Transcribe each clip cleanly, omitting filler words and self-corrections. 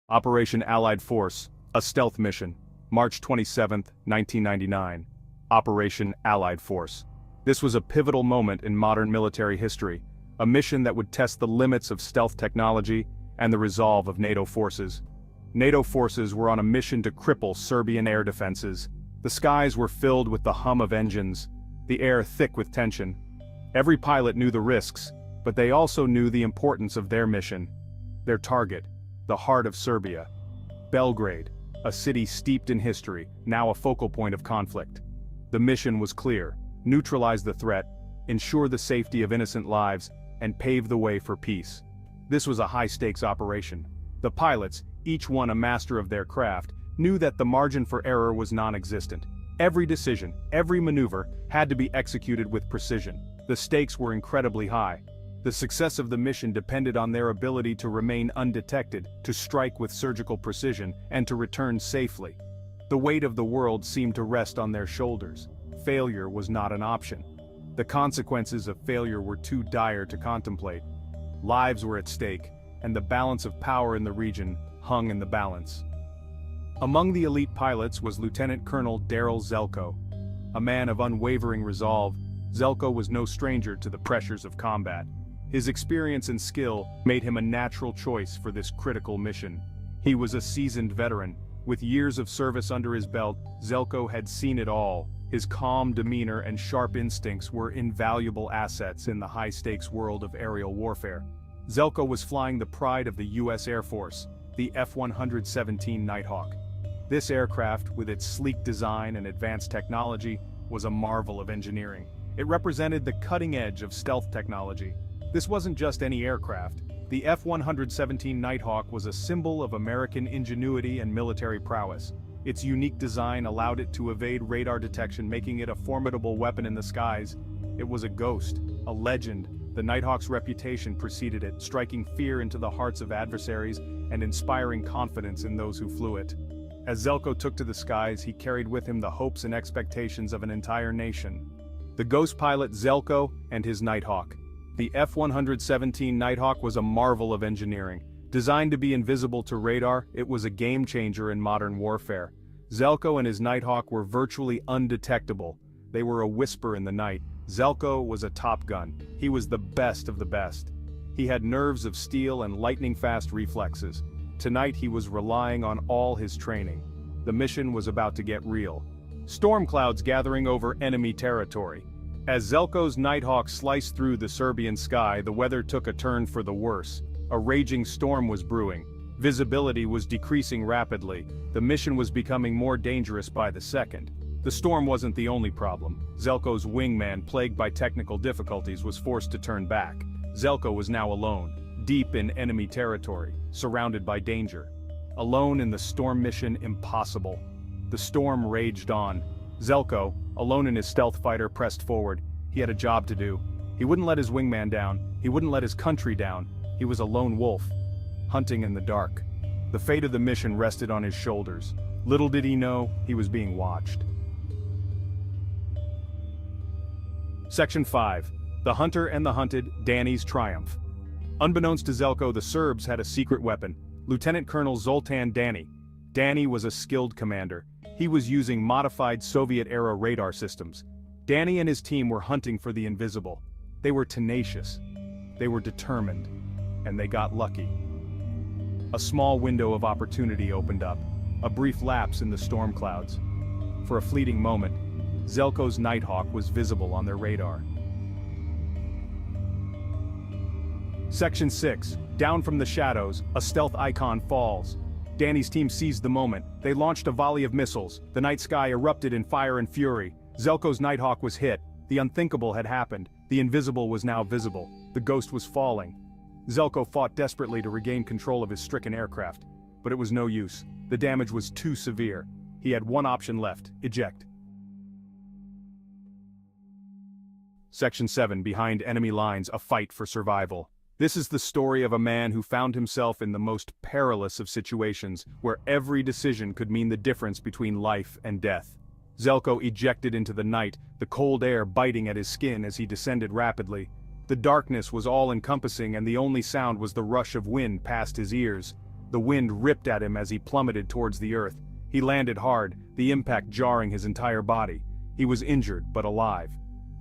Operation Allied Force, a stealth mission. March 27, 1999. Operation Allied Force. This was a pivotal moment in modern military history, a mission that would test the limits of stealth technology and the resolve of NATO forces. NATO forces were on a mission to cripple Serbian air defenses. The skies were filled with the hum of engines, the air thick with tension. Every pilot knew the risks, but they also knew the importance of their mission. Their target, the heart of Serbia. Belgrade, a city steeped in history, now a focal point of conflict. The mission was clear: neutralize the threat, ensure the safety of innocent lives, and pave the way for peace. This was a high-stakes operation. The pilots, each one a master of their craft, knew that the margin for error was non-existent. Every decision, every maneuver, had to be executed with precision. The stakes were incredibly high. The success of the mission depended on their ability to remain undetected, to strike with surgical precision, and to return safely. The weight of the world seemed to rest on their shoulders. Failure was not an option. The consequences of failure were too dire to contemplate. Lives were at stake, and the balance of power in the region hung in the balance. Among the elite pilots was Lieutenant Colonel Daryl Zelko. A man of unwavering resolve, Zelko was no stranger to the pressures of combat. His experience and skill made him a natural choice for this critical mission. He was a seasoned veteran. With years of service under his belt, Zelko had seen it all. His calm demeanor and sharp instincts were invaluable assets in the high-stakes world of aerial warfare. Zelko was flying the pride of the U.S. Air Force, the F-117 Nighthawk. This aircraft, with its sleek design and advanced technology, was a marvel of engineering. It represented the cutting edge of stealth technology. This wasn't just any aircraft. The F-117 Nighthawk was a symbol of American ingenuity and military prowess. Its unique design allowed it to evade radar detection, making it a formidable weapon in the skies. It was a ghost, a legend. The Nighthawk's reputation preceded it, striking fear into the hearts of adversaries and inspiring confidence in those who flew it. As Zelko took to the skies, he carried with him the hopes and expectations of an entire nation. The ghost pilot Zelko and his Nighthawk. The F-117 Nighthawk was a marvel of engineering. Designed to be invisible to radar, it was a game-changer in modern warfare. Zelko and his Nighthawk were virtually undetectable. They were a whisper in the night. Zelko was a Top Gun. He was the best of the best. He had nerves of steel and lightning-fast reflexes. Tonight he was relying on all his training. The mission was about to get real. Storm clouds gathering over enemy territory. As Zelko's Nighthawk sliced through the Serbian sky, the weather took a turn for the worse. A raging storm was brewing. Visibility was decreasing rapidly. The mission was becoming more dangerous by the second. The storm wasn't the only problem. Zelko's wingman, plagued by technical difficulties, was forced to turn back. Zelko was now alone, deep in enemy territory, surrounded by danger. Alone in the storm mission, impossible. The storm raged on. Zelko, alone in his stealth fighter, pressed forward. He had a job to do. He wouldn't let his wingman down. He wouldn't let his country down. He was a lone wolf, hunting in the dark. The fate of the mission rested on his shoulders. Little did he know, he was being watched. Section 5. The Hunter and the Hunted, Danny's Triumph. Unbeknownst to Zelko, the Serbs had a secret weapon. Lieutenant Colonel Zoltan Danny. Danny was a skilled commander. He was using modified Soviet-era radar systems. Danny and his team were hunting for the invisible. They were tenacious. They were determined. And they got lucky. A small window of opportunity opened up. A brief lapse in the storm clouds. For a fleeting moment, Zelko's Nighthawk was visible on their radar. Section 6. Down from the shadows, a stealth icon falls. Danny's team seized the moment. They launched a volley of missiles. The night sky erupted in fire and fury. Zelko's Nighthawk was hit. The unthinkable had happened. The invisible was now visible. The ghost was falling. Zelko fought desperately to regain control of his stricken aircraft. But it was no use. The damage was too severe. He had one option left: eject. Section 7. Behind enemy lines, a fight for survival. This is the story of a man who found himself in the most perilous of situations, where every decision could mean the difference between life and death. Zelko ejected into the night, the cold air biting at his skin as he descended rapidly. The darkness was all-encompassing, and the only sound was the rush of wind past his ears. The wind ripped at him as he plummeted towards the earth. He landed hard, the impact jarring his entire body. He was injured, but alive.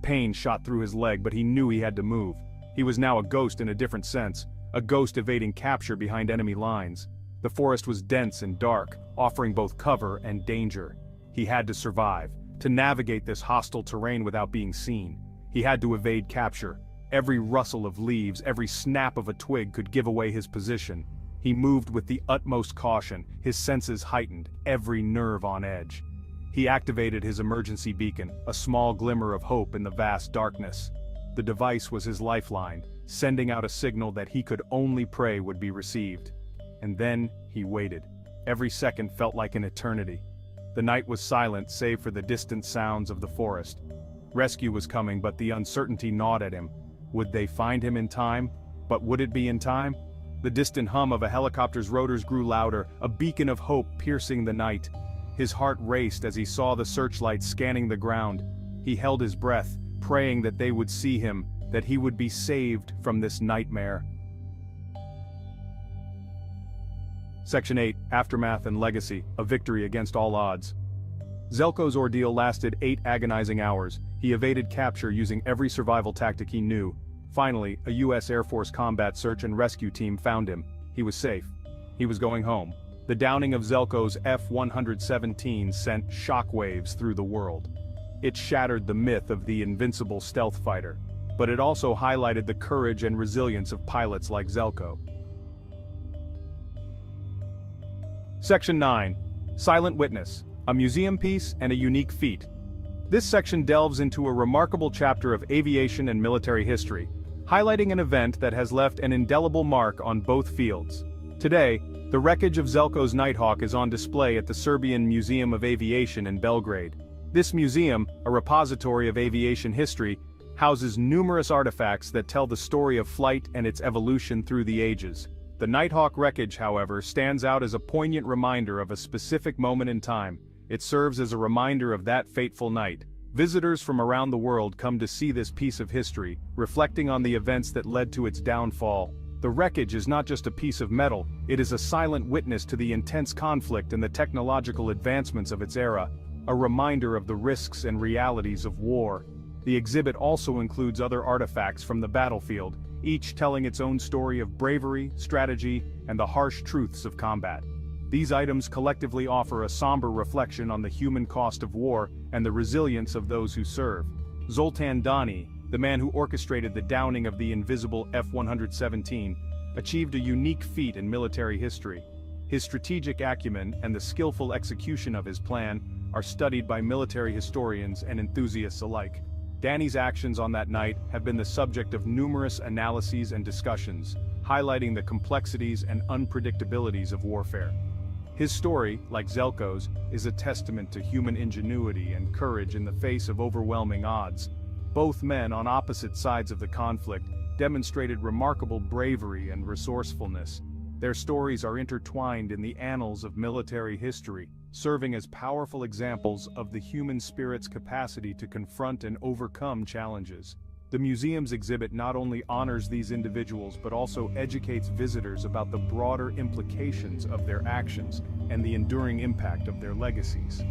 Pain shot through his leg, but he knew he had to move. He was now a ghost in a different sense, a ghost evading capture behind enemy lines. The forest was dense and dark, offering both cover and danger. He had to survive, to navigate this hostile terrain without being seen. He had to evade capture. Every rustle of leaves, every snap of a twig could give away his position. He moved with the utmost caution, his senses heightened, every nerve on edge. He activated his emergency beacon, a small glimmer of hope in the vast darkness. The device was his lifeline, sending out a signal that he could only pray would be received. And then he waited. Every second felt like an eternity. The night was silent save for the distant sounds of the forest. Rescue was coming, but the uncertainty gnawed at him. Would they find him in time? But would it be in time? The distant hum of a helicopter's rotors grew louder, a beacon of hope piercing the night. His heart raced as he saw the searchlights scanning the ground. He held his breath, praying that they would see him, that he would be saved from this nightmare. Section 8, Aftermath and Legacy, a victory against all odds. Zelko's ordeal lasted 8 agonizing hours. He evaded capture using every survival tactic he knew. Finally, a U.S. Air Force combat search and rescue team found him. He was safe. He was going home. The downing of Zelko's F-117 sent shockwaves through the world. It shattered the myth of the invincible stealth fighter, but it also highlighted the courage and resilience of pilots like Zelko. Section 9. Silent Witness, a museum piece and a unique feat. This section delves into a remarkable chapter of aviation and military history, highlighting an event that has left an indelible mark on both fields. Today, the wreckage of Zelko's Nighthawk is on display at the Serbian Museum of Aviation in Belgrade. This museum, a repository of aviation history, houses numerous artifacts that tell the story of flight and its evolution through the ages. The Nighthawk wreckage, however, stands out as a poignant reminder of a specific moment in time. It serves as a reminder of that fateful night. Visitors from around the world come to see this piece of history, reflecting on the events that led to its downfall. The wreckage is not just a piece of metal, it is a silent witness to the intense conflict and the technological advancements of its era, a reminder of the risks and realities of war. The exhibit also includes other artifacts from the battlefield, each telling its own story of bravery, strategy, and the harsh truths of combat. These items collectively offer a somber reflection on the human cost of war and the resilience of those who serve. Zoltan Dani, the man who orchestrated the downing of the invisible F-117, achieved a unique feat in military history. His strategic acumen and the skillful execution of his plan are studied by military historians and enthusiasts alike. Dani's actions on that night have been the subject of numerous analyses and discussions, highlighting the complexities and unpredictabilities of warfare. His story, like Zelko's, is a testament to human ingenuity and courage in the face of overwhelming odds. Both men on opposite sides of the conflict demonstrated remarkable bravery and resourcefulness. Their stories are intertwined in the annals of military history, serving as powerful examples of the human spirit's capacity to confront and overcome challenges. The museum's exhibit not only honors these individuals but also educates visitors about the broader implications of their actions and the enduring impact of their legacies.